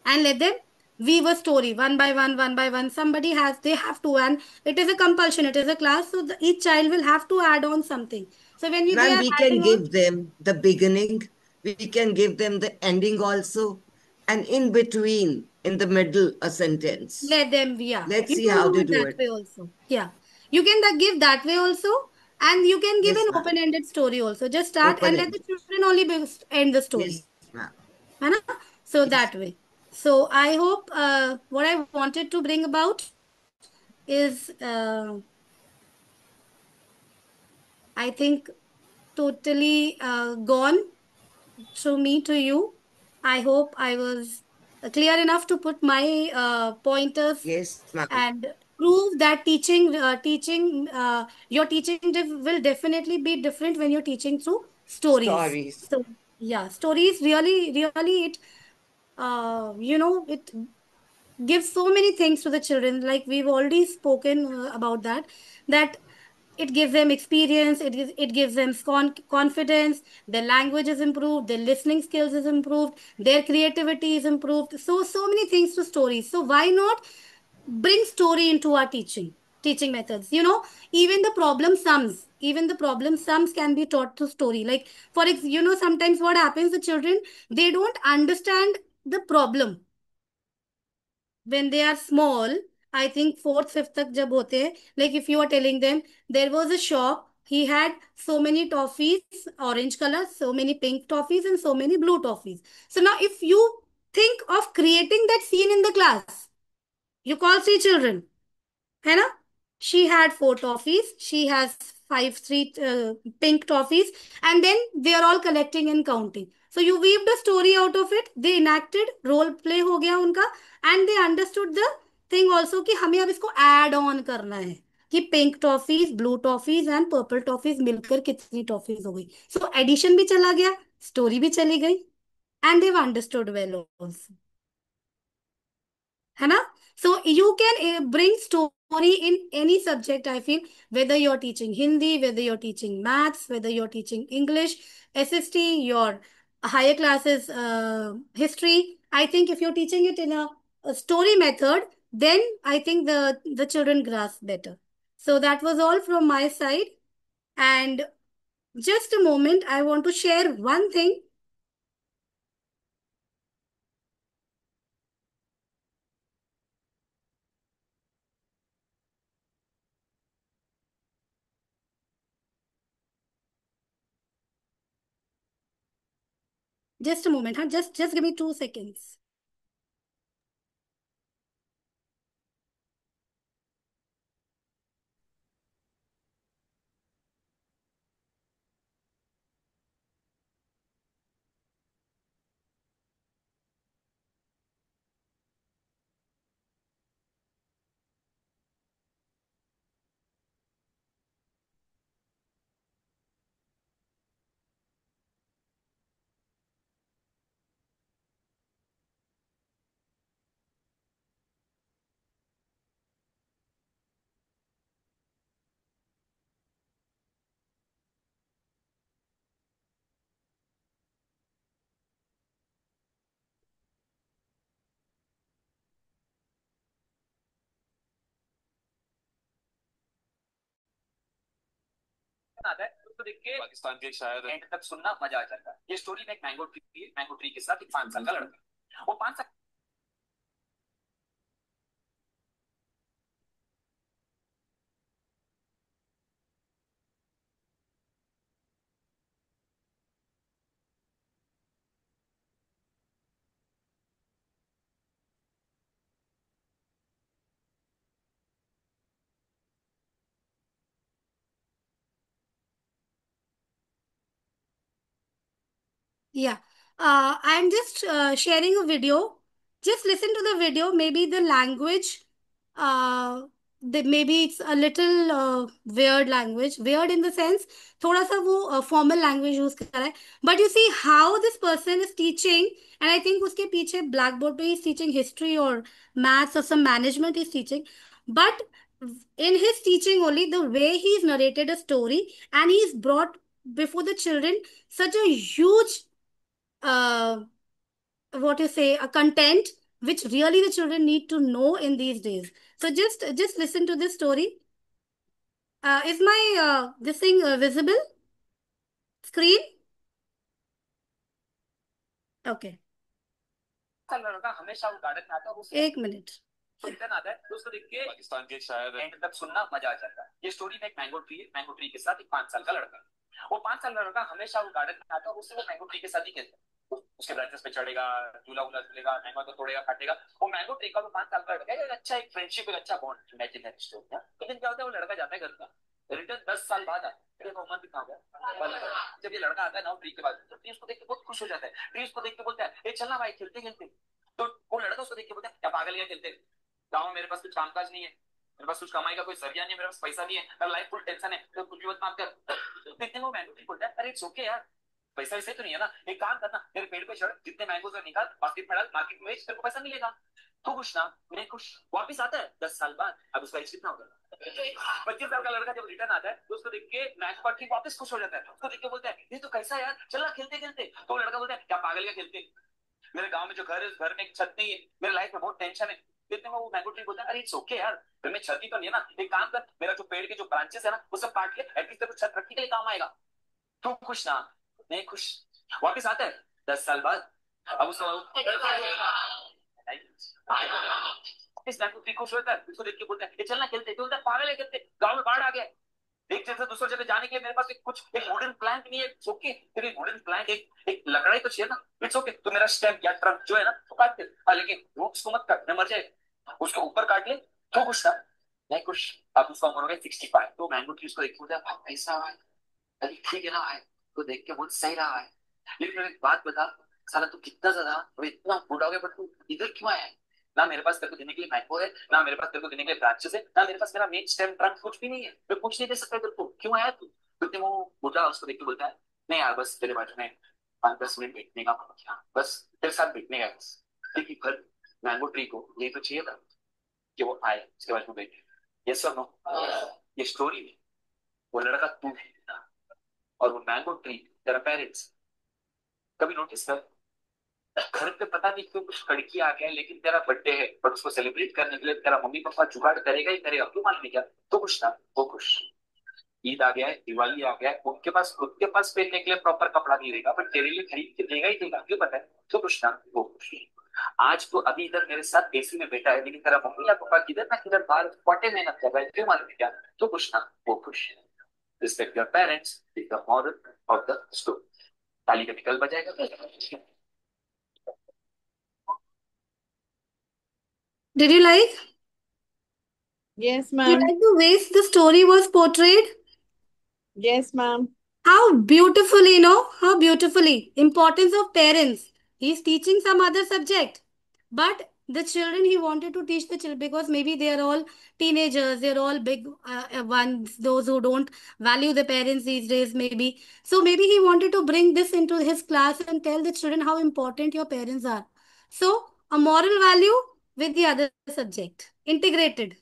And let them weave a story one by one, one by one. Somebody has, they have to, and it is a compulsion. It is a class. So each child will have to add on something. So when they Ma'am, are we can adding on, give them the beginning, we can give them the ending also, and in between, in the middle, a sentence. let them, yeah. Let's You see can how do they it do that it. way also. Yeah. You can give that way also. And you can give Yes, an ma'am. open-ended story also. Just start and let the Open-ended. children only end the story. Yes, ma'am. है ना? So Yes. that way. So I hope what I wanted to bring about is I think totally gone through me to you. I hope I was clear enough to put my pointers Yes, ma'am. and prove that your teaching will definitely be different when you're teaching through stories. Stories. So yeah, stories really it it gives so many things to the children. Like we've already spoken about that it gives them experience, it gives them confidence, their language is improved, their listening skills is improved, their creativity is improved. So many things to stories. So why not bring story into our teaching methods? Even the problem sums can be taught through story. Like sometimes what happens, the children, they don't understand the problem when they are small. I think fourth fifth tak jab hote hain, like if you are telling them there was a shop, he had so many toffees, orange color, so many pink toffees and so many blue toffees. So now if you think of creating that scene in the class, you call three children, है ना? She had four toffees, she has five three pink toffees, and then they are all collecting and counting. So you weaved a story out of it, they enacted, role play हो गया उनका, and they understood the thing also कि हमें अब इसको add on करना है कि pink toffees, blue toffees and purple toffees मिलकर कितनी टॉफीज हो गई. सो एडिशन भी चला गया, स्टोरी भी चली गई, and they understood well also. है ना? So you can bring story in any subject, I feel, whether you're teaching Hindi, whether you're teaching maths, whether you're teaching English, SST, your higher classes, history. I think if you're teaching it in a story method, then I think the children grasp better. So that was all from my side. And just a moment, I want to share one thing. Just a moment, huh? Just give me 2 seconds. आता है उसको देख के पाकिस्तान के शायर and तक सुनना मजा आ जाता है। ये स्टोरी में एक मैंगो ट्री के साथ एक 5 साल का लड़का है। वो 5 साल Yeah. I'm just sharing a video. Just listen to the video. Maybe the language, maybe it's a little weird language. Weird in the sense, थोड़ा सा वो formal language use कर रहा है. But you see how this person is teaching, and I think उसके पीछे blackboard पे he's teaching history or maths or some management he's teaching. But in his teaching only, the way he's narrated a story and he's brought before the children such a huge uh, what you say a content which really the children need to know in these days. So just listen to this story. Is my this thing visible screen? Okay. लड़का हमेशा वो garden में आता है, उसे एक minute. Return आता है तो उसको देख के पाकिस्तान के शायर एंड तक सुनना मजा आ जाता है। ये स्टोरी में एक मैंगो ट्री के साथ एक 5 साल का लड़का है। वो 5 साल का लड़का हमेशा वो गार्डन में आता है, उससे वो मैंगो ट्री के साथ ही खेलता है। उसके ब्रांचेस पे चढ़ेगा, झूला वूला झूलेगा, मैंगो तो तोड़ेगा काटेगा। वो मैंगो ट्री का वो 5 साल का लड़का है, एक अच्छा एक फ्रेंडशिप, एक अच्छा बॉन्ड इमेजिनरी स्टोरी है। लेकिन क्या होता है, वो लड़का जाता है घर का, रिटर्न 10 साल बाद आता है, मोहम्मद भी कहा गया। जब ये लड़का आता है ना ट्री के बाद, तो ट्री उसको देख के बहुत खुश हो जाता है। ट्री उसको देख के बोलता है, ए चलना भाई खेलते खेलते। तो वो लड़का उसको देख के बोलता है, क्या पागल है खेलते, गाँव में मेरे पास कुछ कामकाज नहीं है, मेरे पास कुछ कमाई का कोई जरिया नहीं है, मेरे पास पैसा नहीं है, मेरा लाइफ फुल टेंशन है, तो कुछ भी मत मांग कर। इतने वो मैंगो ट्री बोलता है, अरे इट्स ओके यार, पैसा वैसे तो नहीं है ना, एक काम करना, तेरे पेड़ पे चढ़, जितने मैंगोज निकाल, बास्केट में डाल, मार्केट में बेच, तेरे को पैसा मिलेगा। तो खुश ना, मैं खुश। वापिस आता है 10 साल बाद, अब उसका एज कितना होगा? 25 साल का लड़का जब रिटर्न आता है तो उसको देख के मैंगो ट्री वापस खुश हो जाता है। उसको देख के बोलता है, ये तो कैसा यार, चलना खेलते खेलते। तो वो लड़का बोलता है, क्या पागल का खेलते, मेरे गांव में जो घर है उस घर में एक छत नहीं है, मेरे लाइफ में बहुत टेंशन है। इतने में वो मैंगो ट्री बोलता है, अरे इट्स ओके यार, घर में छत ही तो नहीं है ना, एक काम कर, मेरा जो पेड़ के जो ब्रांचेस है ना वो सब काट ले, एटलीस्ट तेरे को छत रखने के लिए काम आएगा। तू खुश ना, मैं खुश। वापिस आता है 10 साल बाद, अब उसको इस मैंगो ट्री खुश होता है, उसको देख के बोलता है, ये चलना खेलते। बोलता है, पागल है खेलते, गांव में बाढ़ आ गया, एक जगह से दूसरी जगह जाने के लिए मेरे पास एक वुडन प्लैंक नहीं है। ओके, तेरी वुडन प्लैंक एक लकड़ा तो चाहिए ना, इट्स ओके, तो मेरा स्टेम या ट्रंक जो है ना वो काट दे। हाँ, लेकिन रूट्स को मत काट, मैं मर जाए, उसके ऊपर काट ले। तो खुश था, नहीं खुश। अब उसका उम्र हो गया 65। तो मैंगो ट्री उसको देख बोलता है, भाई ऐसा है, अरे ठीक है ना भाई, तो देख के बहुत सही रहा है, लेकिन मेरे एक बात बता, साला तू कितना ज्यादा, तो इतना बूढ़ा हो गया, बट तू इधर क्यों आया है? ना मेरे पास तेरे को देने के लिए मैंगो है, ना मेरे पास तेरे को देने के लिए ब्रांचेस है, ना मेरे पास मेरा मेन स्टेम ट्रंक कुछ भी नहीं है, मैं कुछ नहीं दे सकता तेरे को, क्यों आया तू? क्योंकि वो बूढ़ा उसको देख के बोलता है, नहीं यार, बस तेरे बाजू में 5-10 मिनट बैठने का मन किया, बस तेरे साथ बैठने का, बस। लेकिन फिर मैंगो ट्री को ये तो चाहिए था कि वो आए उसके बाजू में बैठे। यस और नो? ये स्टोरी में वो लड़का तू है और वो मैंगो ट्री तेरा पेरेंट्स। कभी नोटिस कर, घर पे पता नहीं क्यों कुछ लड़की आ गया है, लेकिन तेरा बर्थडे है, बट उसको सेलिब्रेट करने के लिए तेरा मम्मी पापा जुगाड़ करेगा ही करेगा, क्यों मालूम है क्या? तो खुश था, वो खुश। ईद आ गया है, दिवाली आ गया है, उनके पास खुद के पास पहनने के लिए प्रॉपर कपड़ा नहीं रहेगा, बट तेरे लिए खरीद के देगा ही देगा, क्यों पता है? तो खुश था, वो खुश। आज तो अभी इधर मेरे साथ एसी में बैठा है, लेकिन तेरा मम्मी या पापा किधर ना किधर बाहर पटे मेहनत कर रहा है, क्यों मालूम है क्या? तो खुश था, वो खुश। Respect your parents is the moral of the story. ताली का निकल बजाएगा। Did you like? Yes, You ma'am. like the way the story was portrayed? Yes, ma'am. How beautifully, no? How beautifully. Importance of parents. He's teaching some other subject. But the children, he wanted to teach the children because maybe they are all teenagers, they're all big ones, those who don't value the parents these days, maybe. So maybe he wanted to bring this into his class and tell the children how important your parents are. So, a moral value with the other subject, integrated.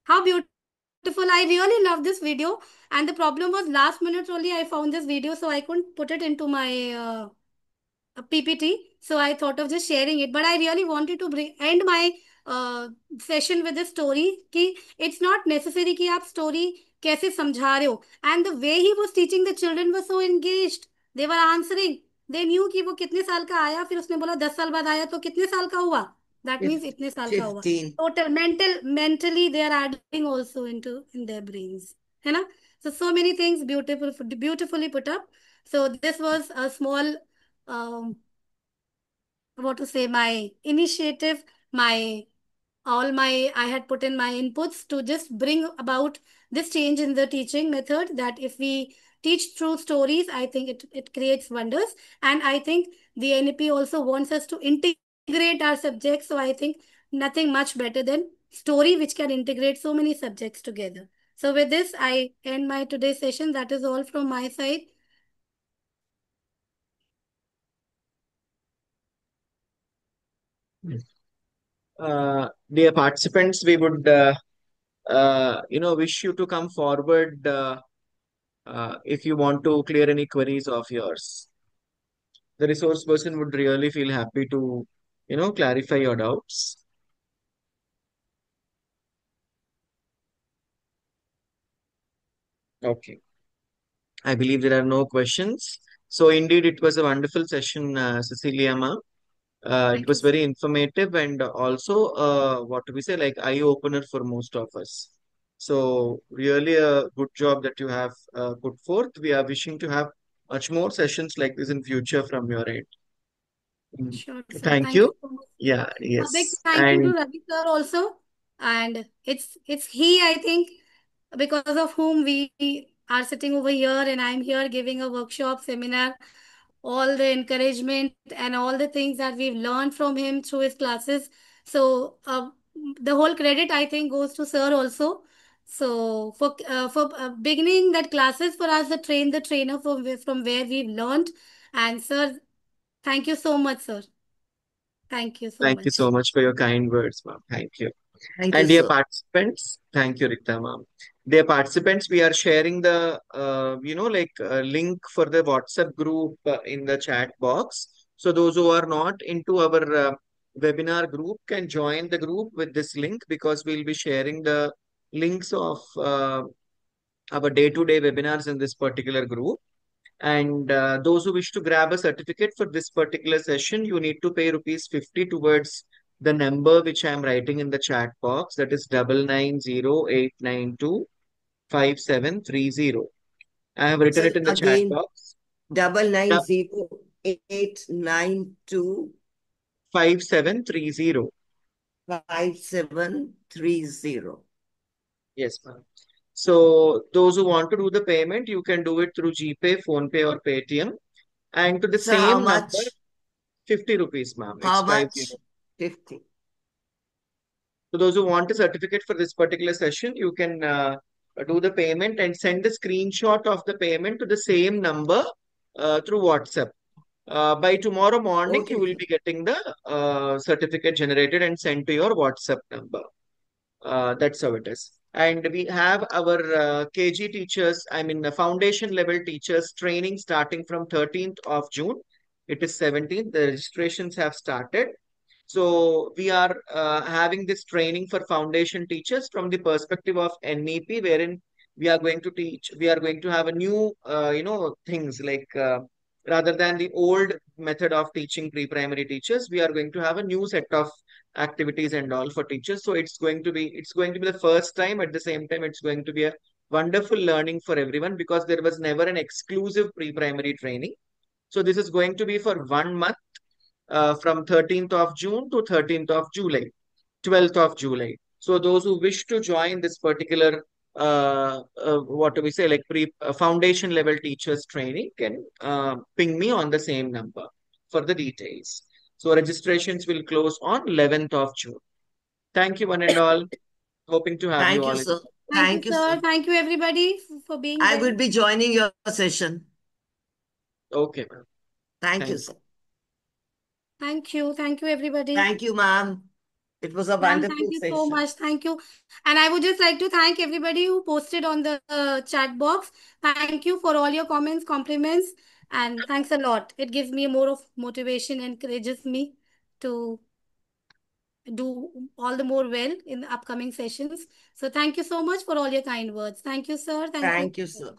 How beautiful. I really love this video. And the problem was last minute only I found this video, so I couldn't put it into my PPT. So I thought of just sharing it. But I really wanted to end my session with this story. कि it's not necessary कि आप story कैसे समझा रहे हो. And the way he was teaching the children was so engaged. They were answering. They knew कि वो कितने साल का आया, फिर उसने बोला 10 साल बाद आया तो कितने साल का हुआ. दैट मीन्स इतने साल का हुआ. 15. Total mentally they are adding also into in their brains, है ना. So many things beautifully put up. So this was a small, um, what to say, my initiative, my all my I had put in my inputs to just bring about this change in the teaching method, that if we teach through stories, I think it creates wonders. And I think the NEP also wants us to integrate our subjects. So I think nothing much better than story which can integrate so many subjects together. So with this, I end my today's session. That is all from my side. Dear participants, we would wish you to come forward if you want to clear any queries of yours. The resource person would really feel happy to clarify your doubts. Okay, I believe there are no questions. So indeed, it was a wonderful session, Cecilia ma. It Thank you. was very informative and also, what do we say, like eye opener for most of us. So really a good job that you have put forth. We are wishing to have much more sessions like this in future from your end. Mm. Sure, sir. Thank Thank you you. so much, sir. Yeah, A big yes. thank you to And Ravi sir also. And it's he, I think, because of whom we are sitting over here and I'm here giving a workshop, seminar, all the encouragement and all the things that we've learned from him through his classes. So the whole credit, I think, goes to sir also. So for beginning that classes for us, the trainer from where we've learned. And sir, thank you so much, sir. Thank you so thank you so much. much for your kind words, ma'am. Thank you. Thank you, And dear sir. participants, thank you, Rikta ma'am. Dear participants, we are sharing the, link for the WhatsApp group in the chat box. So those who are not into our webinar group can join the group with this link, because we'll be sharing the links of our day-to-day webinars in this particular group. And those who wish to grab a certificate for this particular session, you need to pay rupees 50 towards the number which I am writing in the chat box. That is 9908925730. I have written it Sir, in the chat again, box. 990892 5730. 5730. Yes, ma'am. So those who want to do the payment, you can do it through GPay, PhonePe, or Paytm. And to the Sir, how same number, much? 50 rupees, ma'am. It's How 50. much? 50. So those who want a certificate for this particular session, you can do the payment and send a screenshot of the payment to the same number through WhatsApp. By tomorrow morning, you Okay, will sir. be getting the certificate generated and sent to your WhatsApp number. That's how it is. And we have our KG teachers, I mean, the foundation level teachers training starting from 13th of June. It is 17th. The registrations have started. So we are having this training for foundation teachers from the perspective of NEP, wherein we are going to have a new, things like rather than the old method of teaching pre-primary teachers, we are going to have a new set of activities and all for teachers. So it's going to be the first time. At the same time, it's going to be a wonderful learning for everyone, because there was never an exclusive pre-primary training. So this is going to be for 1 month, from 13th of June to 13th of July, 12th of July. So those who wish to join this particular, what do we say, like foundation level teachers training can ping me on the same number for the details. So registrations will close on 11th of June. Thank you, one and all. Hoping to have you Thank you, all. sir. Thank you, Thank you, sir. sir. Thank you, everybody, for being I there. will be joining your session. Okay, ma'am. Thank you, Thank sir. Thank you. Thank you, everybody. Thank you, ma'am. It was a Ma'am, wonderful thank you so session. much. Thank you. And I would just like to thank everybody who posted on the chat box. Thank you for all your comments, compliments, and thanks a lot. It gives me more of motivation, encourages me to do all the more well in the upcoming sessions. So thank you so much for all your kind words. Thank you, sir. Thank you. Thank you, sir.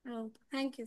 Oh, thank you.